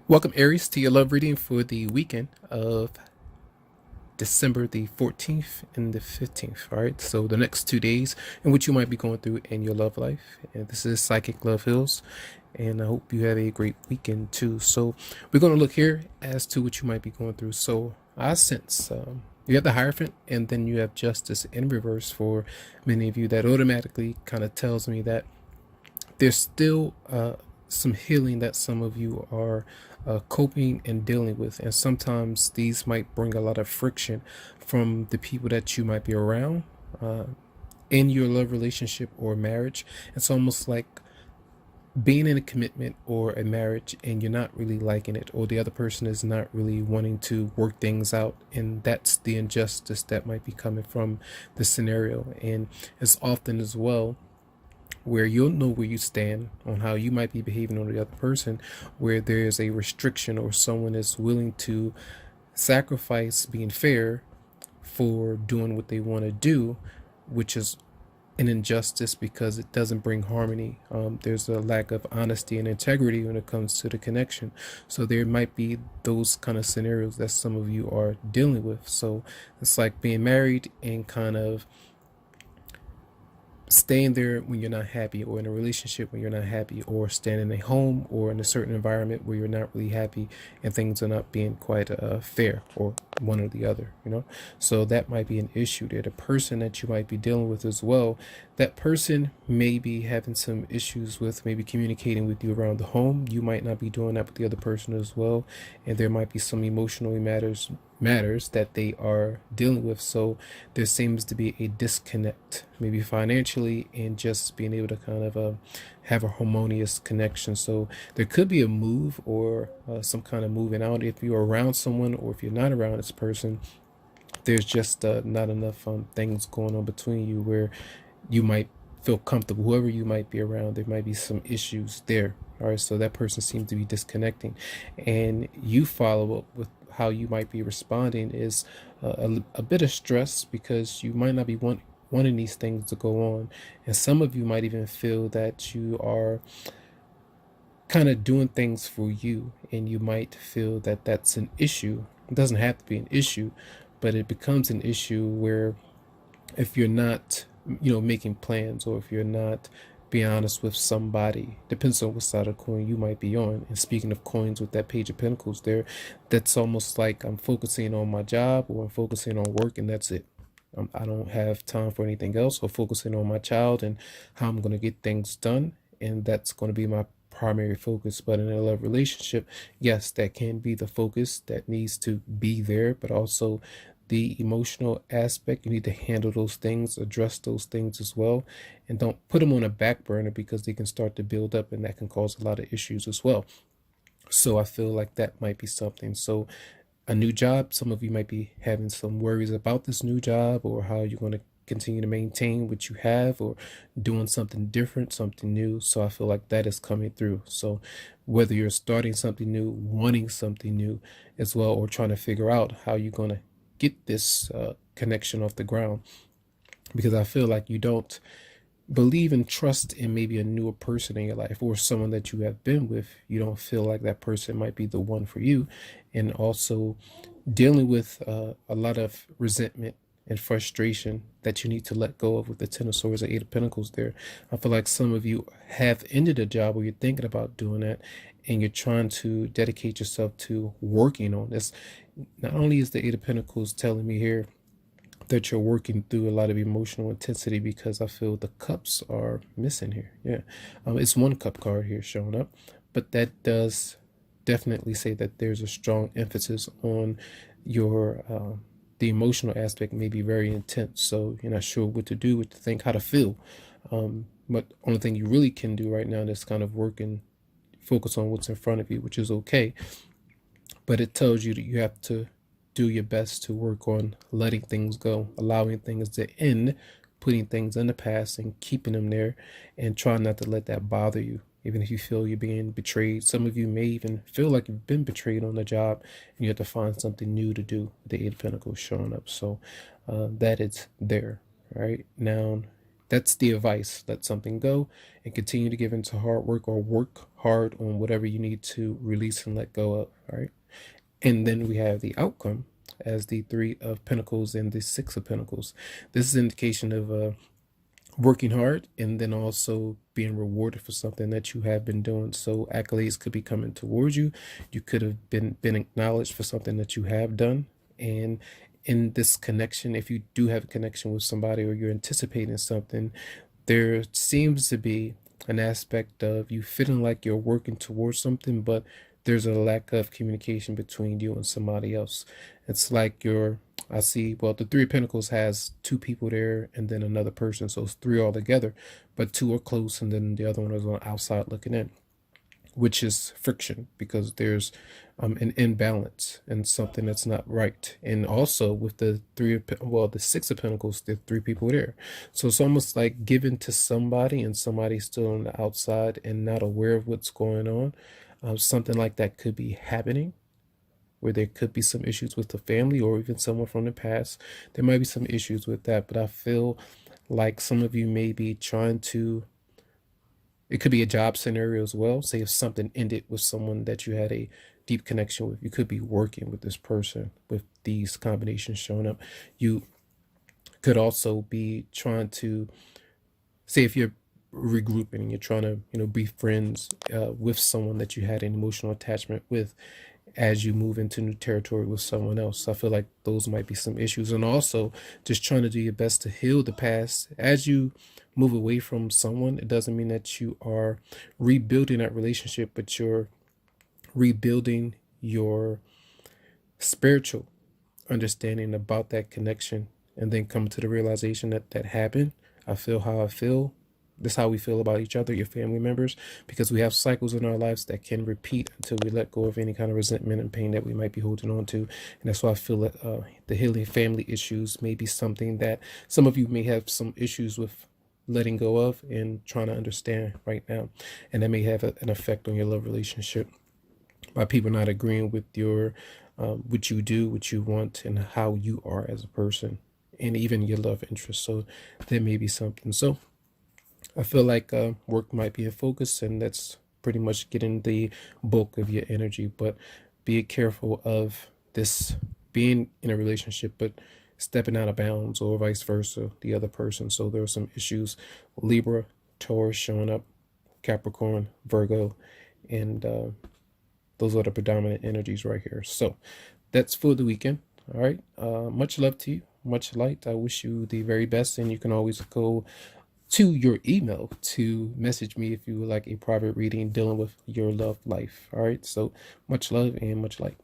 Welcome, Aries, to your love reading for the weekend of December the 14th and the 15th. All right, so the next 2 days in which you might be going through in your love life. And this is Psychicloveheals, and I hope you have a great weekend too. So, we're going to look here as to what you might be going through. So, I sense you have the Hierophant, and then you have Justice in reverse for many of you. That automatically kind of tells me that there's still some healing that some of you are coping and dealing with, and sometimes these might bring a lot of friction from the people that you might be around in your love relationship or marriage. It's almost like being in a commitment or a marriage and you're not really liking it, or the other person is not really wanting to work things out, and that's the injustice that might be coming from the scenario. And as often as well where you'll know where you stand on how you might be behaving on the other person, where there's a restriction or someone is willing to sacrifice being fair for doing what they want to do, which is an injustice because it doesn't bring harmony. There's a lack of honesty and integrity when it comes to the connection. So there might be those kind of scenarios that some of you are dealing with. So it's like being married and kind of staying there when you're not happy, or in a relationship when you're not happy, or staying in a home or in a certain environment where you're not really happy and things are not being quite fair, or one or the other. So that might be an issue there. The person that you might be dealing with as well, that person may be having some issues with maybe communicating with you around the home. You might not be doing that with the other person as well, and there might be some emotional matters that they are dealing with. So there seems to be a disconnect, maybe financially, and just being able to kind of have a harmonious connection. So there could be a move, or some kind of moving out if you're around someone, or if you're not around this person. There's just not enough things going on between you where you might feel comfortable. Whoever you might be around, there might be some issues there. All right, so that person seems to be disconnecting, and you follow up with how you might be responding is a bit of stress, because you might not be wanting these things to go on, and some of you might even feel that you are kind of doing things for you, and you might feel that that's an issue. It doesn't have to be an issue, but it becomes an issue where if you're not, making plans, or if you're not being honest with somebody, depends on what side of the coin you might be on. And speaking of coins, with that Page of Pentacles there, that's almost like I'm focusing on my job, or I'm focusing on work, and that's it. I don't have time for anything else, or focusing on my child and how I'm going to get things done, and that's going to be my primary focus. But in a love relationship, yes, that can be the focus that needs to be there, but also the emotional aspect. You need to handle those things, address those things as well, and don't put them on a back burner, because they can start to build up, and that can cause a lot of issues as well. So I feel like that might be something. So a new job, some of you might be having some worries about this new job, or how you're going to continue to maintain what you have, or doing something different, something new. So I feel like that is coming through. So whether you're starting something new, wanting something new as well, or trying to figure out how you're going to get this connection off the ground, because I feel like you don't believe and trust in maybe a newer person in your life, or someone that you have been with. You don't feel like that person might be the one for you, and also dealing with a lot of resentment and frustration that you need to let go of with the Ten of Swords and Eight of Pentacles there. I feel like some of you have ended a job, or you're thinking about doing that, and you're trying to dedicate yourself to working on this. Not only is the Eight of Pentacles telling me here that you're working through a lot of emotional intensity, because I feel the cups are missing here. Yeah, it's one cup card here showing up, but that does definitely say that there's a strong emphasis on your the emotional aspect may be very intense, so you're not sure what to do, what to think, how to feel. But only thing you really can do right now is kind of work and focus on what's in front of you, which is okay. But it tells you that you have to do your best to work on letting things go, allowing things to end, putting things in the past and keeping them there, and trying not to let that bother you. Even if you feel you're being betrayed, some of you may even feel like you've been betrayed on the job, and you have to find something new to do. The Eight of Pentacles showing up, so that is there right now. That's the advice. Let something go and continue to give into hard work, or work hard on whatever you need to release and let go of. All right. And then we have the outcome as the Three of Pentacles and the Six of Pentacles. This is an indication of working hard and then also being rewarded for something that you have been doing. So accolades could be coming towards you. You could have been acknowledged for something that you have done. And in this connection, if you do have a connection with somebody or you're anticipating something, there seems to be an aspect of you feeling like you're working towards something, but there's a lack of communication between you and somebody else. It's like I see, well, the Three of Pentacles has two people there and then another person. So it's three altogether, but two are close and then the other one is on the outside looking in, which is friction because there's an imbalance and something that's not right. And also with the the Six of Pentacles, there are three people there. So it's almost like giving to somebody and somebody's still on the outside and not aware of what's going on. Something like that could be happening, where there could be some issues with the family or even someone from the past. There might be some issues with that, but I feel like some of you may be trying to, it could be a job scenario as well. Say if something ended with someone that you had a deep connection with, you could be working with this person with these combinations showing up. You could also be trying to, say if you're regrouping and you're trying to, be friends with someone that you had an emotional attachment with, as you move into new territory with someone else. I feel like those might be some issues. And also just trying to do your best to heal the past. As you move away from someone, it doesn't mean that you are rebuilding that relationship, but you're rebuilding your spiritual understanding about that connection, and then come to the realization that that happened. I feel how I feel. This is how we feel about each other, your family members, because we have cycles in our lives that can repeat until we let go of any kind of resentment and pain that we might be holding on to. And that's why I feel that the healing family issues may be something that some of you may have some issues with letting go of and trying to understand right now. And that may have an effect on your love relationship by people not agreeing with your what you do, what you want, and how you are as a person, and even your love interest. So there may be something. So I feel like work might be in focus, and that's pretty much getting the bulk of your energy. But be careful of this being in a relationship, but stepping out of bounds, or vice versa, the other person. So there are some issues. Libra, Taurus showing up, Capricorn, Virgo, and those are the predominant energies right here. So that's for the weekend. All right. Much love to you. Much light. I wish you the very best, and you can always go to your email to message me if you would like a private reading dealing with your love life. All right. So much love and much light.